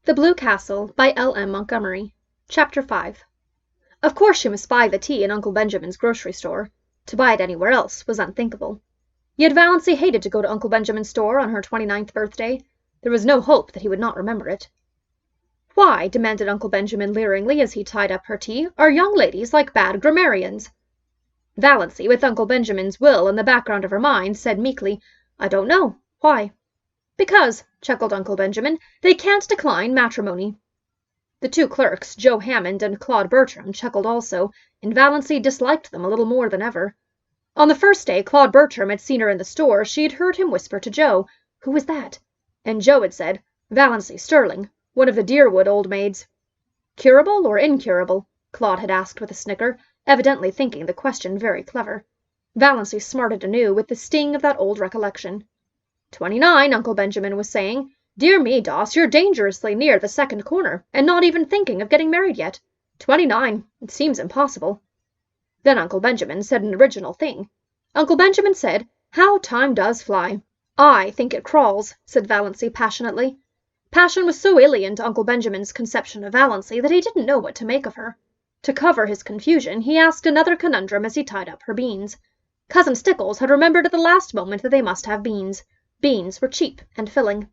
The Blue Castle by L.M. Montgomery. Chapter 5. Of course she must buy the tea in Uncle Benjamin's grocery store. To buy it anywhere else was unthinkable. Yet Valancy hated to go to Uncle Benjamin's store on her 29th birthday. There was no hope that he would not remember it. "Why," demanded Uncle Benjamin leeringly as he tied up her tea, "are young ladies like bad grammarians?" Valancy, with Uncle Benjamin's will in the background of her mind, said meekly, "I don't know. Why?" "Because," chuckled Uncle Benjamin, "they can't decline matrimony." The two clerks, Joe Hammond and Claude Bertram, chuckled also, and Valancy disliked them a little more than ever. On the first day Claude Bertram had seen her in the store, she had heard him whisper to Joe, "Who was that?" And Joe had said, "Valancy Sterling, one of the Deerwood old maids." "Curable or incurable?" Claude had asked with a snicker, evidently thinking the question very clever. Valancy smarted anew with the sting of that old recollection. 29, Uncle Benjamin was saying. "Dear me, Doss, you're dangerously near the second corner, and not even thinking of getting married yet. 29. It seems impossible." Then Uncle Benjamin said an original thing. Uncle Benjamin said, "How time does fly." "I think it crawls," said Valancy passionately. Passion was so alien to Uncle Benjamin's conception of Valancy that he didn't know what to make of her. To cover his confusion, he asked another conundrum as he tied up her beans. Cousin Stickles had remembered at the last moment that they must have beans. Beans were cheap and filling.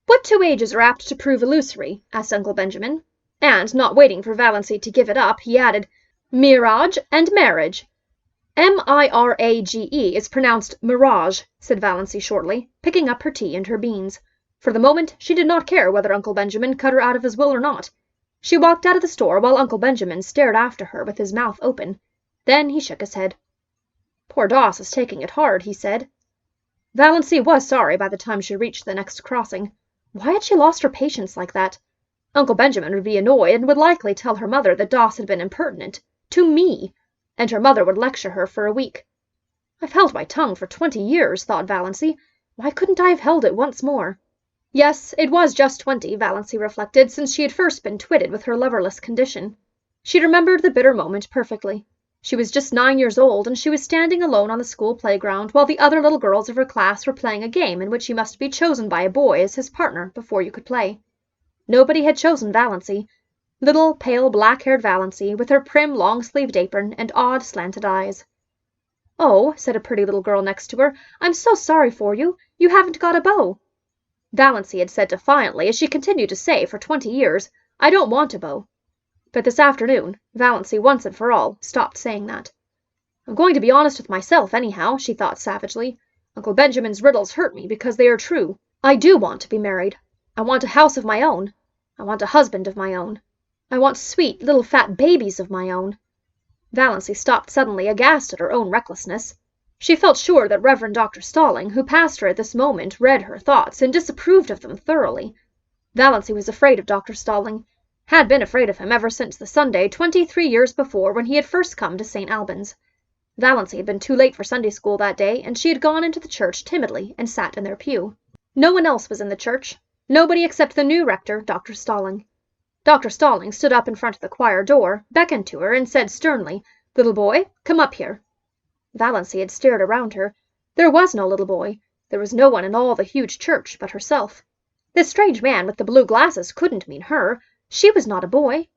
"What two ages are apt to prove illusory?" asked Uncle Benjamin. And, not waiting for Valancy to give it up, he added, "Mirage and marriage." "M-I-R-A-G-E is pronounced mirage," said Valancy shortly, picking up her tea and her beans. For the moment she did not care whether Uncle Benjamin cut her out of his will or not. She walked out of the store while Uncle Benjamin stared after her with his mouth open. Then he shook his head. "Poor Doss is taking it hard," he said. Valancy was sorry by the time she reached the next crossing. Why had she lost her patience like that? Uncle Benjamin would be annoyed and would likely tell her mother that Doss had been impertinent. To me! And her mother would lecture her for a week. "I've held my tongue for 20 years, thought Valancy. Why couldn't I have held it once more? Yes, it was just 20, Valancy reflected, since she had first been twitted with her loverless condition. She remembered the bitter moment perfectly. She was just 9 years old, and she was standing alone on the school playground while the other little girls of her class were playing a game in which you must be chosen by a boy as his partner before you could play. Nobody had chosen Valancy. Little, pale, black-haired Valancy, with her prim, long-sleeved apron and odd, slanted eyes. "Oh," said a pretty little girl next to her, "I'm so sorry for you. You haven't got a beau." Valancy had said defiantly, as she continued to say for 20 years, "I don't want a beau." But this afternoon, Valancy, once and for all, stopped saying that. "I'm going to be honest with myself, anyhow," she thought savagely. "Uncle Benjamin's riddles hurt me because they are true. I do want to be married. I want a house of my own. I want a husband of my own. I want sweet, little fat babies of my own." Valancy stopped suddenly, aghast at her own recklessness. She felt sure that Reverend Dr. Stalling, who passed her at this moment, read her thoughts and disapproved of them thoroughly. Valancy was afraid of Dr. Stalling. Had been afraid of him ever since the Sunday 23 years before when he had first come to St. Albans. Valancy had been too late for Sunday school that day, and she had gone into the church timidly and sat in their pew. No one else was in the church. Nobody except the new rector, Dr. Stalling. Dr. Stalling stood up in front of the choir door, beckoned to her, and said sternly, "Little boy, come up here." Valancy had stared around her. There was no little boy. There was no one in all the huge church but herself. This strange man with the blue glasses couldn't mean her. She was not a boy.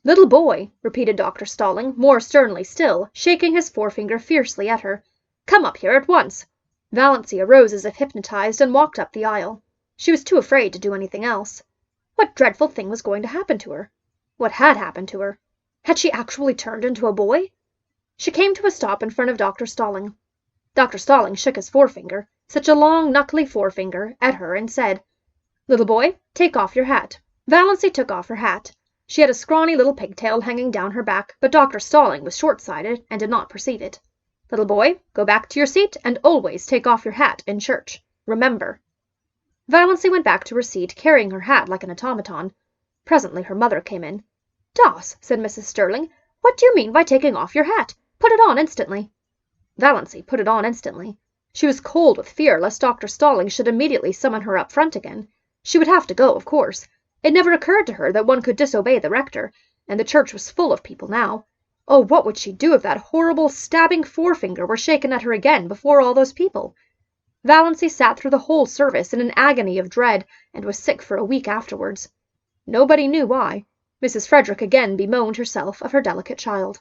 "Little boy," repeated Dr. Stalling, more sternly still, shaking his forefinger fiercely at her. "Come up here at once." Valancy arose as if hypnotized and walked up the aisle. She was too afraid to do anything else. What dreadful thing was going to happen to her? What had happened to her? Had she actually turned into a boy? She came to a stop in front of Dr. Stalling. Dr. Stalling shook his forefinger, such a long, knuckly forefinger, at her and said, "Little boy, take off your hat." Valancy took off her hat. She had a scrawny little pigtail hanging down her back, but Dr. Stalling was short-sighted and did not perceive it. "Little boy, go back to your seat and always take off your hat in church. Remember." Valancy went back to her seat, carrying her hat like an automaton. Presently her mother came in. "Doss," said Mrs. Sterling, "what do you mean by taking off your hat? Put it on instantly." Valancy put it on instantly. She was cold with fear lest Dr. Stalling should immediately summon her up front again. She would have to go, of course. It never occurred to her that one could disobey the rector, and the church was full of people now. Oh, what would she do if that horrible, stabbing forefinger were shaken at her again before all those people? Valancy sat through the whole service in an agony of dread, and was sick for a week afterwards. Nobody knew why. Mrs. Frederick again bemoaned herself of her delicate child.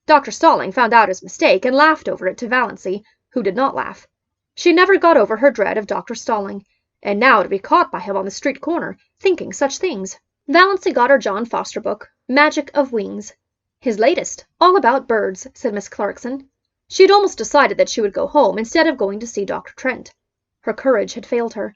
Dr. Stalling found out his mistake and laughed over it to Valancy, who did not laugh. She never got over her dread of Dr. Stalling, and now to be caught by him on the street corner, thinking such things. Valancy got her John Foster book, Magic of Wings. His latest, all about birds, said Miss Clarkson. She had almost decided that she would go home instead of going to see Dr. Trent. Her courage had failed her.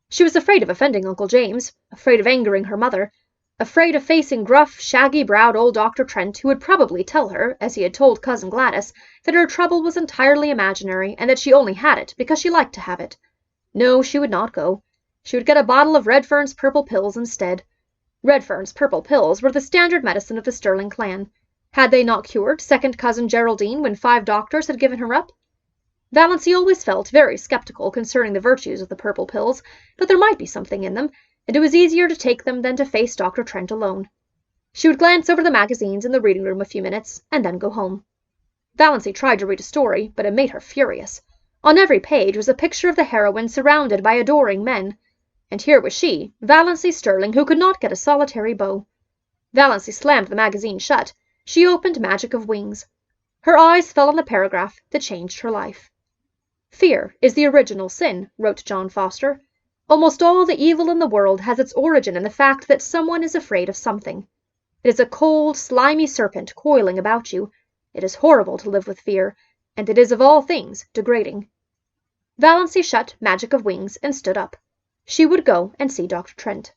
She was afraid of offending Uncle James, afraid of angering her mother, afraid of facing gruff, shaggy-browed old Dr. Trent, who would probably tell her, as he had told Cousin Gladys, that her trouble was entirely imaginary and that she only had it because she liked to have it. No, she would not go. She would get a bottle of Redfern's purple pills instead. Redfern's purple pills were the standard medicine of the Sterling clan. Had they not cured second cousin Geraldine when 5 doctors had given her up? Valancy always felt very skeptical concerning the virtues of the purple pills, but there might be something in them, and it was easier to take them than to face Dr. Trent alone. She would glance over the magazines in the reading room a few minutes, and then go home. Valancy tried to read a story, but it made her furious. On every page was a picture of the heroine surrounded by adoring men, and here was she, Valancy Sterling, who could not get a solitary beau. Valancy slammed the magazine shut. She opened Magic of Wings. Her eyes fell on the paragraph that changed her life. Fear is the original sin, wrote John Foster. Almost all the evil in the world has its origin in the fact that someone is afraid of something. It is a cold, slimy serpent coiling about you. It is horrible to live with fear, and it is of all things degrading. Valancy shut Magic of Wings and stood up. She would go and see Dr. Trent.